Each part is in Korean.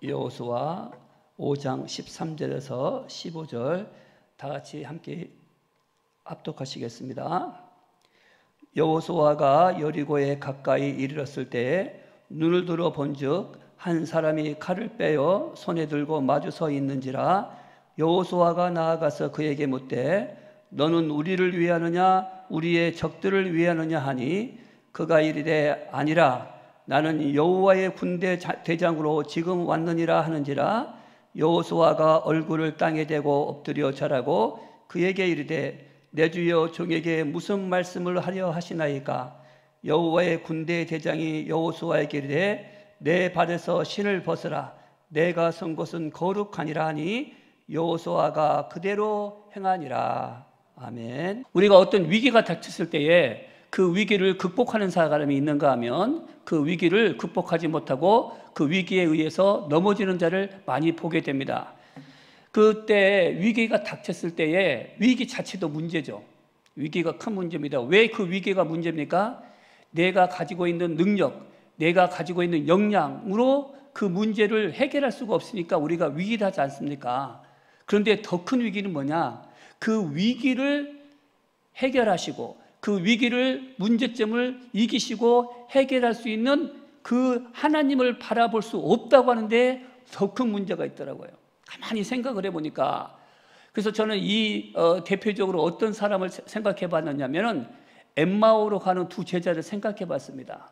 여호수아 5장 13절에서 15절 다 같이 함께 합독하시겠습니다. 여호수아가 여리고에 가까이 이르렀을 때 눈을 들어 본즉 한 사람이 칼을 빼어 손에 들고 마주 서 있는지라. 여호수아가 나아가서 그에게 묻되 너는 우리를 위하느냐 우리의 적들을 위하느냐 하니 그가 이르되 아니라 나는 여호와의 군대 대장으로 지금 왔느니라 하는지라. 여호수아가 얼굴을 땅에 대고 엎드려 절하고 그에게 이르되 내 주여 종에게 무슨 말씀을 하려 하시나이까. 여호와의 군대 대장이 여호수아에게 이르되 내 발에서 신을 벗으라. 내가 선 곳은 거룩하니라 하니 여호수아가 그대로 행하니라. 아멘. 우리가 어떤 위기가 닥쳤을 때에 그 위기를 극복하는 사람이 있는가 하면 그 위기를 극복하지 못하고 그 위기에 의해서 넘어지는 자를 많이 보게 됩니다. 그때 위기가 닥쳤을 때에 위기 자체도 문제죠. 위기가 큰 문제입니다. 왜 그 위기가 문제입니까? 내가 가지고 있는 능력, 내가 가지고 있는 역량으로 그 문제를 해결할 수가 없으니까 우리가 위기하지 않습니까? 그런데 더 큰 위기는 뭐냐? 그 위기를 해결하시고 그 위기를, 문제점을 이기시고 해결할 수 있는 그 하나님을 바라볼 수 없다고 하는데 더 큰 문제가 있더라고요. 가만히 생각을 해보니까. 그래서 저는 대표적으로 어떤 사람을 생각해 봤느냐면은 엠마오로 가는 두 제자를 생각해 봤습니다.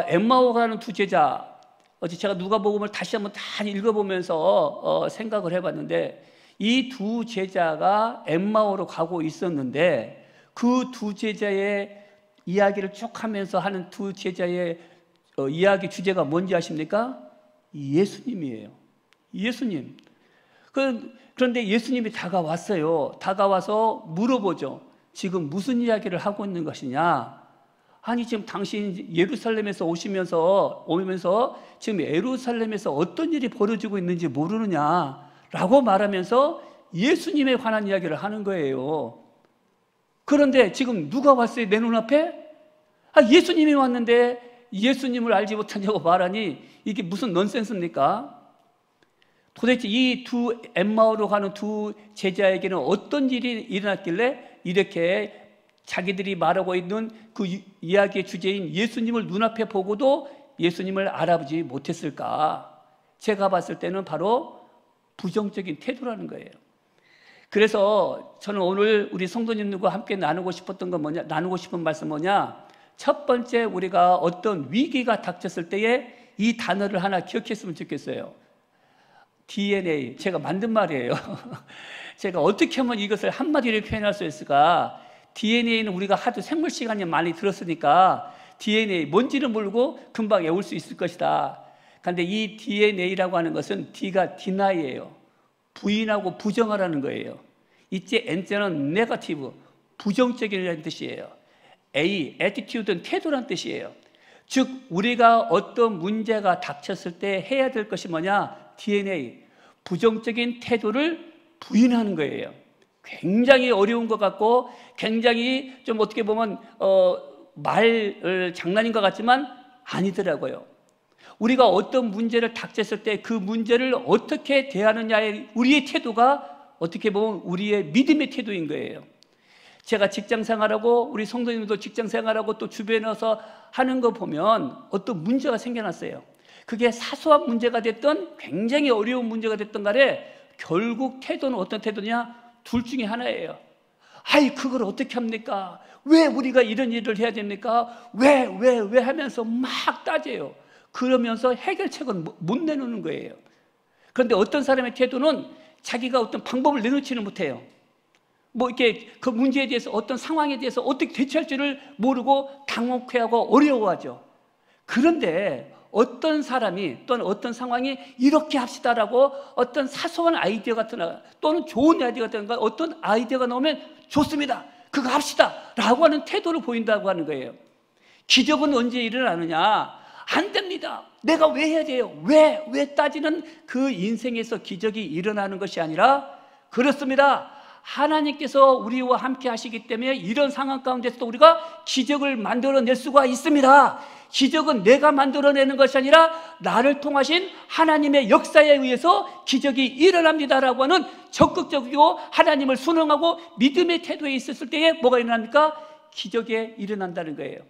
엠마오 가는 두 제자, 어제 제가 누가복음을 다시 한번 다 읽어보면서 생각을 해봤는데 이 두 제자가 엠마오로 가고 있었는데 그 두 제자의 이야기를 쭉 하면서 하는 두 제자의 이야기 주제가 뭔지 아십니까? 예수님이에요. 예수님. 그런데 예수님이 다가왔어요. 다가와서 물어보죠. 지금 무슨 이야기를 하고 있는 것이냐? 아니 지금 당신 예루살렘에서 오면서 지금 예루살렘에서 어떤 일이 벌어지고 있는지 모르느냐? 라고 말하면서 예수님에 관한 이야기를 하는 거예요. 그런데 지금 누가 왔어요? 내 눈앞에? 예수님이 왔는데 예수님을 알지 못하냐고 말하니 이게 무슨 넌센스입니까? 도대체 이 두 엠마오로 가는 두 제자에게는 어떤 일이 일어났길래 이렇게 자기들이 말하고 있는 그 이야기의 주제인 예수님을 눈앞에 보고도 예수님을 알아보지 못했을까? 제가 봤을 때는 바로 부정적인 태도라는 거예요. 그래서 저는 오늘 우리 성도님들과 함께 나누고 싶은 말씀 뭐냐? 첫 번째, 우리가 어떤 위기가 닥쳤을 때에 이 단어를 하나 기억했으면 좋겠어요. DNA, 제가 만든 말이에요. 제가 어떻게 하면 이것을 한마디로 표현할 수 있을까? DNA는 우리가 하도 생물 시간이 많이 들었으니까 DNA, 뭔지는 모르고 금방 외울 수 있을 것이다. 그런데 이 DNA라고 하는 것은 D가 deni예요. 부인하고 부정하라는 거예요. 이제 N자는 네거티브, 부정적이라는 뜻이에요. A, attitude는 태도란 뜻이에요. 즉 우리가 어떤 문제가 닥쳤을 때 해야 될 것이 뭐냐? DNA, 부정적인 태도를 부인하는 거예요. 굉장히 어려운 것 같고 굉장히 좀 어떻게 보면 장난인 것 같지만 아니더라고요. 우리가 어떤 문제를 닥쳤을 때 그 문제를 어떻게 대하느냐의 우리의 태도가 어떻게 보면 우리의 믿음의 태도인 거예요. 제가 직장 생활하고 우리 성도님도 직장 생활하고 또 주변에서 하는 거 보면 어떤 문제가 생겨났어요. 그게 사소한 문제가 됐던 굉장히 어려운 문제가 됐던 간에 결국 태도는 어떤 태도냐? 둘 중에 하나예요. 그걸 어떻게 합니까? 왜 우리가 이런 일을 해야 됩니까? 왜 하면서 막 따져요. 그러면서 해결책을 못 내놓는 거예요. 그런데 어떤 사람의 태도는 자기가 어떤 방법을 내놓지는 못해요. 이렇게 그 문제에 대해서 어떤 상황에 대해서 어떻게 대처할지를 모르고 당혹해하고 어려워하죠. 그런데 어떤 사람이 또는 어떤 상황이 이렇게 합시다라고 어떤 사소한 아이디어 같은 또는 좋은 아이디어 같은 어떤 아이디어가 나오면 좋습니다. 그거 합시다 라고 하는 태도를 보인다고 하는 거예요. 기적은 언제 일어나느냐? 안 됩니다. 내가 왜 해야 돼요? 왜 따지는 그 인생에서 기적이 일어나는 것이 아니라 그렇습니다. 하나님께서 우리와 함께 하시기 때문에 이런 상황 가운데서도 우리가 기적을 만들어낼 수가 있습니다. 기적은 내가 만들어내는 것이 아니라 나를 통하신 하나님의 역사에 의해서 기적이 일어납니다라고 하는 적극적이고 하나님을 순응하고 믿음의 태도에 있었을 때에 뭐가 일어납니까? 기적이 일어난다는 거예요.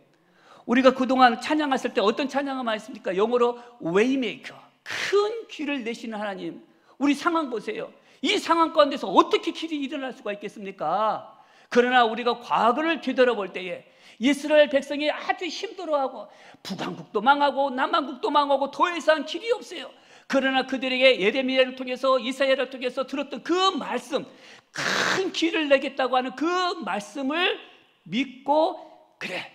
우리가 그동안 찬양했을 때 어떤 찬양을 많이 했습니까? 영어로 Waymaker, 큰 길을 내시는 하나님. 우리 상황 보세요. 이 상황 가운데서 어떻게 길이 일어날 수가 있겠습니까? 그러나 우리가 과거를 되돌아볼 때에 이스라엘 백성이 아주 힘들어하고 북왕국도 망하고 남왕국도 망하고 더 이상 길이 없어요. 그러나 그들에게 예레미야를 통해서 이사야를 통해서 들었던 그 말씀, 큰 길을 내겠다고 하는 그 말씀을 믿고, 그래,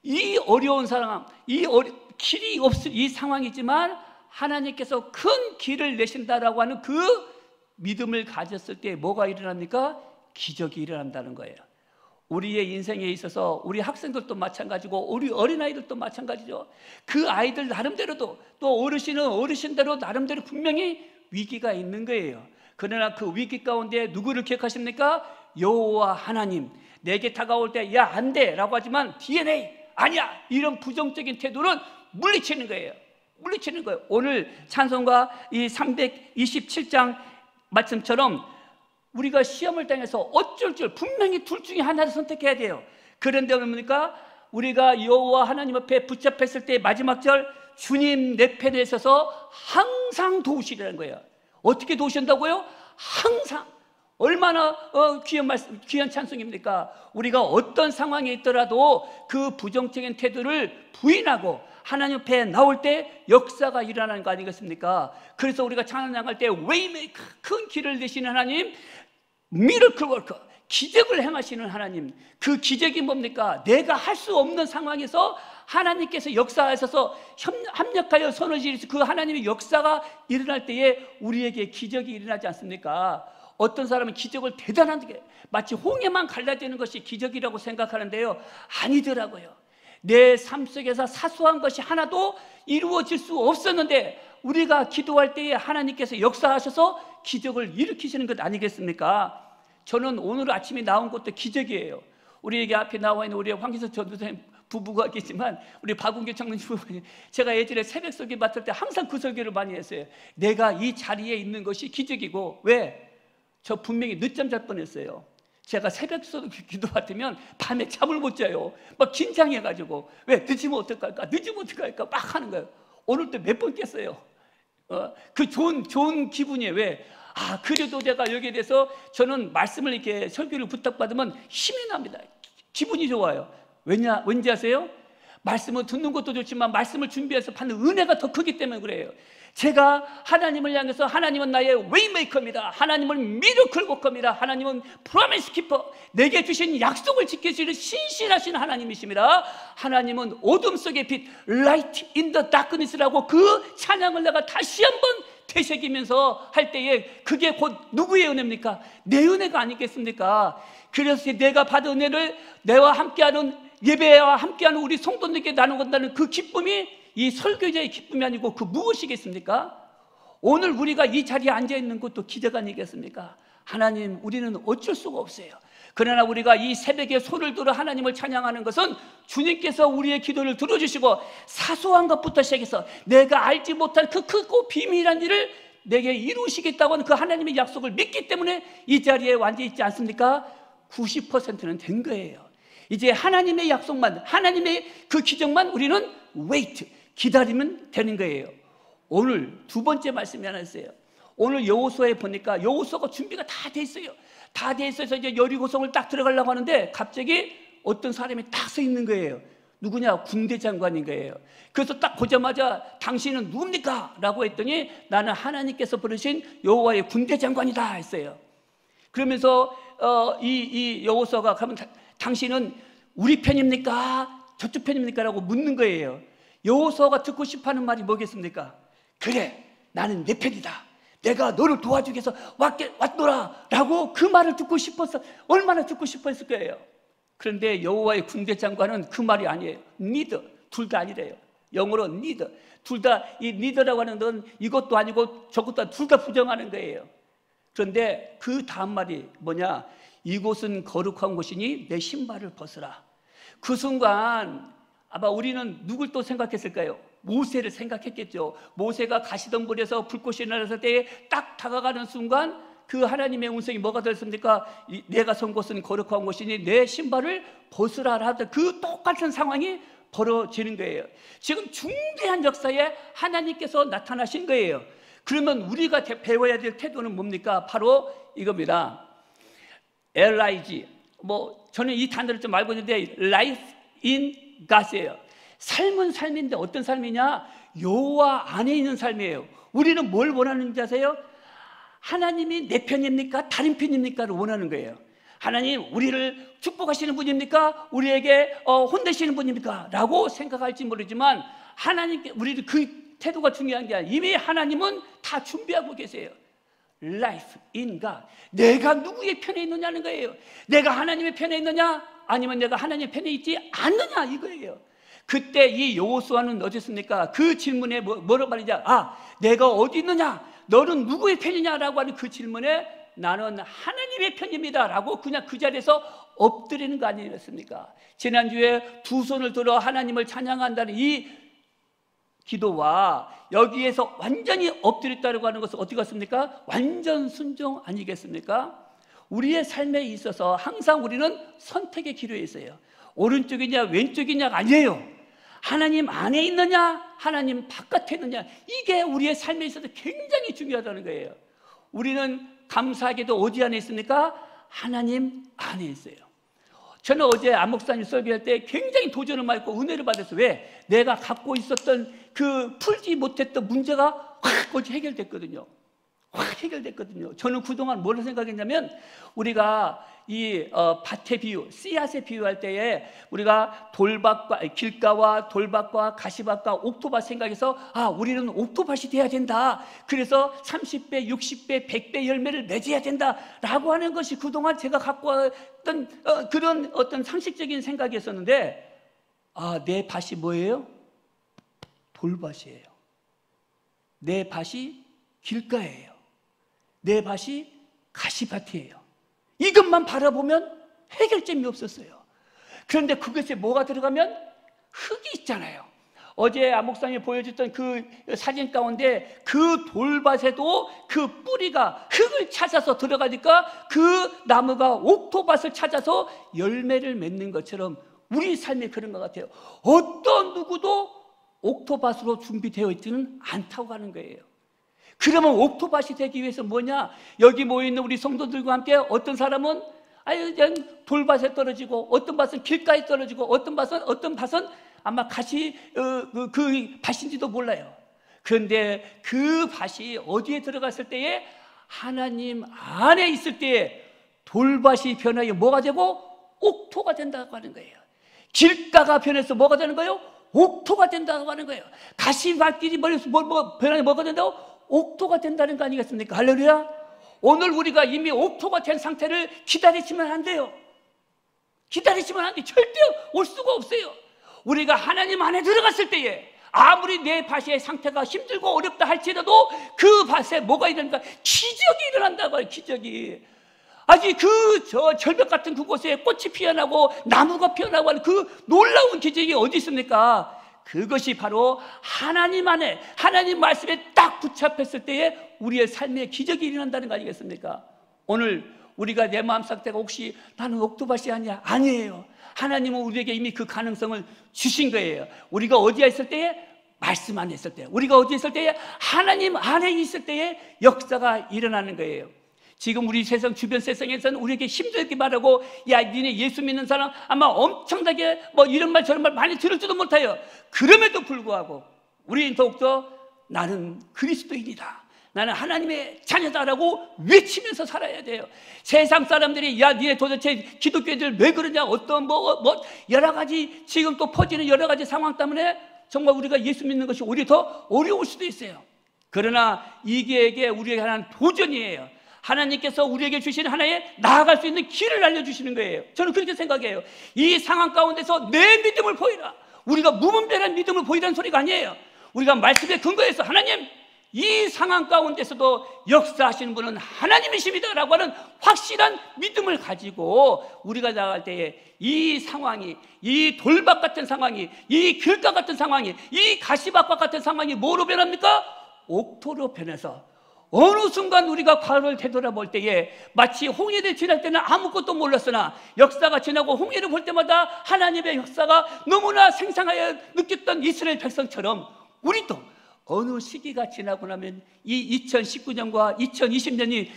이 어려운 상황, 길이 없을 이 상황이지만 하나님께서 큰 길을 내신다라고 하는 그 믿음을 가졌을 때 뭐가 일어납니까? 기적이 일어난다는 거예요. 우리의 인생에 있어서 우리 학생들도 마찬가지고 우리 어린아이들도 마찬가지죠. 그 아이들 나름대로도 또 어르신은 어르신대로 나름대로 분명히 위기가 있는 거예요. 그러나 그 위기 가운데 누구를 기억하십니까? 여호와 하나님. 내게 다가올 때 야, 안 돼 라고 하지만 DNA 아니야, 이런 부정적인 태도는 물리치는 거예요. 물리치는 거예요. 오늘 찬송가 이 327장 말씀처럼 우리가 시험을 당해서 어쩔 줄 분명히 둘 중에 하나를 선택해야 돼요. 그런데 뭡니까? 우리가 여호와 하나님 앞에 붙잡혔을 때 마지막 절, 주님 내 편에 있어서 항상 도우시라는 거예요. 어떻게 도우신다고요? 항상. 얼마나 귀한 찬송입니까? 우리가 어떤 상황에 있더라도 그 부정적인 태도를 부인하고 하나님 앞에 나올 때 역사가 일어나는 거 아니겠습니까? 그래서 우리가 찬양할 때 웨이메이커, 큰 길을 내시는 하나님, 미러클 워커, 기적을 행하시는 하나님. 그 기적이 뭡니까? 내가 할 수 없는 상황에서 하나님께서 역사하셔서 합력하여 손을 지으시고 그 하나님의 역사가 일어날 때에 우리에게 기적이 일어나지 않습니까? 어떤 사람은 기적을 대단하게 마치 홍해만 갈라지는 것이 기적이라고 생각하는데요, 아니더라고요. 내 삶 속에서 사소한 것이 하나도 이루어질 수 없었는데 우리가 기도할 때에 하나님께서 역사하셔서 기적을 일으키시는 것 아니겠습니까? 저는 오늘 아침에 나온 것도 기적이에요. 우리에게 앞에 나와 있는 우리 황기석 전도사님 부부가 계시지만 우리 박은규 청년님 부부, 제가 예전에 새벽 설교 맡을 때 항상 그 설교를 많이 했어요. 내가 이 자리에 있는 것이 기적이고. 왜? 저 분명히 늦잠 잘 뻔했어요. 제가 새벽 기도 받으면 밤에 잠을 못 자요. 막 긴장해가지고 왜 늦으면 어떡할까? 늦으면 어떡할까? 막 하는 거예요. 오늘도 몇 번 깼어요. 그 좋은 기분이에요. 왜? 그래도 내가 여기에 대해서 저는 말씀을 이렇게 설교를 부탁받으면 힘이 납니다. 기분이 좋아요. 왠지 아세요? 말씀을 듣는 것도 좋지만 말씀을 준비해서 받는 은혜가 더 크기 때문에 그래요. 제가 하나님을 향해서 하나님은 나의 웨이메이커입니다. 하나님은 미러클 워커입니다. 하나님은 프로미스 키퍼, 내게 주신 약속을 지키시는 신실하신 하나님이십니다. 하나님은 어둠 속의 빛, Light in the darkness라고 그 찬양을 내가 다시 한번 되새기면서 할 때에 그게 곧 누구의 은혜입니까? 내 은혜가 아니겠습니까? 그래서 내가 받은 은혜를 내와 함께하는 예배와 함께하는 우리 성도님께 나누는다는 그 기쁨이 이 설교자의 기쁨이 아니고 그 무엇이겠습니까? 오늘 우리가 이 자리에 앉아있는 것도 기적 아니겠습니까? 하나님, 우리는 어쩔 수가 없어요. 그러나 우리가 이 새벽에 손을 들어 하나님을 찬양하는 것은 주님께서 우리의 기도를 들어주시고 사소한 것부터 시작해서 내가 알지 못한 그 크고 비밀한 일을 내게 이루시겠다고 하는 그 하나님의 약속을 믿기 때문에 이 자리에 앉아 있지 않습니까? 90%는 된 거예요. 이제 하나님의 약속만, 하나님의 그 기적만 우리는 wait, 기다리면 되는 거예요. 오늘 두 번째 말씀이 하나 있어요. 오늘 여호수아에 보니까 여호수아가 준비가 다 돼 있어요. 다 돼 있어서 이제 여리고성을 딱 들어가려고 하는데 갑자기 어떤 사람이 딱 서 있는 거예요. 누구냐? 군대 장관인 거예요. 그래서 딱 보자마자 당신은 누굽니까? 라고 했더니 나는 하나님께서 부르신 여호와의 군대 장관이다 했어요. 그러면서 이 여호수아가 가면 당신은 우리 편입니까? 저쪽 편입니까? 라고 묻는 거예요. 여호수아가 듣고 싶어하는 말이 뭐겠습니까? 그래, 나는 내 편이다. 내가 너를 도와주기 위해서 왔노라 라고 그 말을 듣고 싶었어. 얼마나 듣고 싶었을 거예요. 그런데 여호와의 군대 장관은 그 말이 아니에요. 니더, 둘 다 아니래요. 영어로 니더, 둘 다 이 니더라고 하는 건 이것도 아니고 저것도 둘 다 부정하는 거예요. 그런데 그 다음 말이 뭐냐? 이곳은 거룩한 곳이니 내 신발을 벗으라. 그 순간 아마 우리는 누굴 또 생각했을까요? 모세를 생각했겠죠. 모세가 가시덤불에서 불꽃이 날았을 때에 딱 다가가는 순간 그 하나님의 음성이 뭐가 들었습니까? 내가 선 곳은 거룩한 곳이니 내 신발을 벗으라 하던 그 똑같은 상황이 벌어지는 거예요. 지금 중대한 역사에 하나님께서 나타나신 거예요. 그러면 우리가 배워야 될 태도는 뭡니까? 바로 이겁니다. LIG. 저는 이 단어를 좀 알고 있는데 Life in God이에요. 삶은 삶인데 어떤 삶이냐? 여호와 안에 있는 삶이에요. 우리는 뭘 원하는지 아세요? 하나님이 내 편입니까? 다른 편입니까?를 원하는 거예요. 하나님 우리를 축복하시는 분입니까? 우리에게 혼내시는 분입니까? 라고 생각할지 모르지만 하나님께 우리를 그 태도가 중요한 게 아니라 이미 하나님은 다 준비하고 계세요. Life in God. 내가 누구의 편에 있느냐는 거예요. 내가 하나님의 편에 있느냐? 아니면 내가 하나님의 편에 있지 않느냐 이거예요. 그때 이 여호수아는 어땠습니까? 그 질문에 뭐라고 말이냐? 내가 어디 있느냐? 너는 누구의 편이냐라고 하는 그 질문에 나는 하나님의 편입니다 라고 그냥 그 자리에서 엎드리는 거 아니었습니까? 지난주에 두 손을 들어 하나님을 찬양한다는 이 기도와 여기에서 완전히 엎드렸다고 하는 것은 어떻게 같습니까? 완전 순종 아니겠습니까? 우리의 삶에 있어서 항상 우리는 선택의 기로에 있어요. 오른쪽이냐 왼쪽이냐가 아니에요. 하나님 안에 있느냐 하나님 바깥에 있느냐, 이게 우리의 삶에 있어서 굉장히 중요하다는 거예요. 우리는 감사하게도 어디 안에 있습니까? 하나님 안에 있어요. 저는 어제 안 목사님 설교할 때 굉장히 도전을 받고 은혜를 받았어요. 왜? 내가 갖고 있었던 그 풀지 못했던 문제가 확 어제 해결됐거든요. 확 해결됐거든요. 저는 그동안 뭘 생각했냐면 우리가 이 밭의 비유, 씨앗의 비유할 때에 우리가 돌밭과 길가와 돌밭과 가시밭과 옥토밭 생각해서 우리는 옥토밭이 돼야 된다. 그래서 30배, 60배, 100배 열매를 맺어야 된다라고 하는 것이 그동안 제가 갖고 왔던 그런 어떤 상식적인 생각이었었는데 내 밭이 뭐예요? 돌밭이에요. 내 밭이 길가예요. 내 밭이 가시밭이에요. 이것만 바라보면 해결점이 없었어요. 그런데 그것에 뭐가 들어가면 흙이 있잖아요. 어제 안 목사님이 보여줬던 그 사진 가운데 그 돌밭에도 그 뿌리가 흙을 찾아서 들어가니까 그 나무가 옥토밭을 찾아서 열매를 맺는 것처럼 우리 삶이 그런 것 같아요. 어떤 누구도 옥토밭으로 준비되어 있지는 않다고 하는 거예요. 그러면 옥토밭이 되기 위해서 뭐냐? 여기 모여있는 우리 성도들과 함께 어떤 사람은 그냥 돌밭에 떨어지고, 어떤 밭은 길가에 떨어지고, 어떤 밭은 아마 가시 그 밭인지도 몰라요. 그런데 그 밭이 어디에 들어갔을 때에 하나님 안에 있을 때에 돌밭이 변하여 뭐가 되고 옥토가 된다고 하는 거예요. 길가가 변해서 뭐가 되는 거예요? 옥토가 된다고 하는 거예요. 가시밭길이 변하여 뭐가 된다고? 옥토가 된다는 거 아니겠습니까? 할렐루야. 오늘 우리가 이미 옥토가 된 상태를 기다리시면 안 돼요. 기다리시면 안 돼요. 절대 올 수가 없어요. 우리가 하나님 안에 들어갔을 때에 아무리 내 밭의 상태가 힘들고 어렵다 할지라도 그 밭에 뭐가 일어나니까 기적이 일어난다고 해요. 기적이. 아직 절벽 같은 그곳에 꽃이 피어나고 나무가 피어나고 하는 그 놀라운 기적이 어디 있습니까? 그것이 바로 하나님 안에, 하나님 말씀에 딱 붙잡혔을 때에 우리의 삶에 기적이 일어난다는 거 아니겠습니까? 오늘 우리가 내 마음 상태가 혹시 나는 옥토밭이 아니야? 아니에요. 하나님은 우리에게 이미 그 가능성을 주신 거예요. 우리가 어디에 있을 때에? 말씀 안에 있을 때. 우리가 어디에 있을 때에? 하나님 안에 있을 때에 역사가 일어나는 거예요. 지금 우리 세상, 주변 세상에서는 우리에게 힘들게 말하고, 야, 니네 예수 믿는 사람 아마 엄청나게 이런 말 저런 말 많이 들을지도 못해요. 그럼에도 불구하고 우리는 더욱더 나는 그리스도인이다, 나는 하나님의 자녀다라고 외치면서 살아야 돼요. 세상 사람들이 야, 니네 도대체 기독교인들 왜 그러냐, 어떤 여러 가지 지금 또 퍼지는 여러 가지 상황 때문에 정말 우리가 예수 믿는 것이 오히려 더 어려울 수도 있어요. 그러나 이게 우리에게 하나는 도전이에요. 하나님께서 우리에게 주신 하나의 나아갈 수 있는 길을 알려주시는 거예요. 저는 그렇게 생각해요. 이 상황 가운데서 내 믿음을 보이라. 우리가 무분별한 믿음을 보이라는 소리가 아니에요. 우리가 말씀에 근거해서 하나님, 이 상황 가운데서도 역사하시는 분은 하나님이십니다 라고 하는 확실한 믿음을 가지고 우리가 나갈 때에 이 상황이, 이 돌밭 같은 상황이, 이 길가 같은 상황이, 이 가시밭과 같은 상황이 뭐로 변합니까? 옥토로 변해서 어느 순간 우리가 과거를 되돌아볼 때에 마치 홍해를 지날 때는 아무것도 몰랐으나 역사가 지나고 홍해를 볼 때마다 하나님의 역사가 너무나 생생하여 느꼈던 이스라엘 백성처럼 우리도 어느 시기가 지나고 나면 이 2019년과 2020년이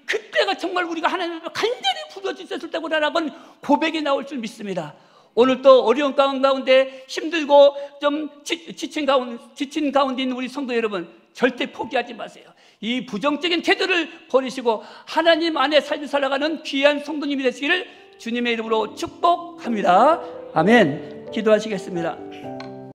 그때가 정말 우리가 하나님을 간절히 부르짖었을 때구나라고 하는 고백이 나올 줄 믿습니다. 오늘 또 어려운 가운데 힘들고 좀 지친 가운데 있는 우리 성도 여러분, 절대 포기하지 마세요. 이 부정적인 태도를 버리시고 하나님 안에 삶을 살아가는 귀한 성도님이 되시기를 주님의 이름으로 축복합니다. 아멘. 기도하시겠습니다.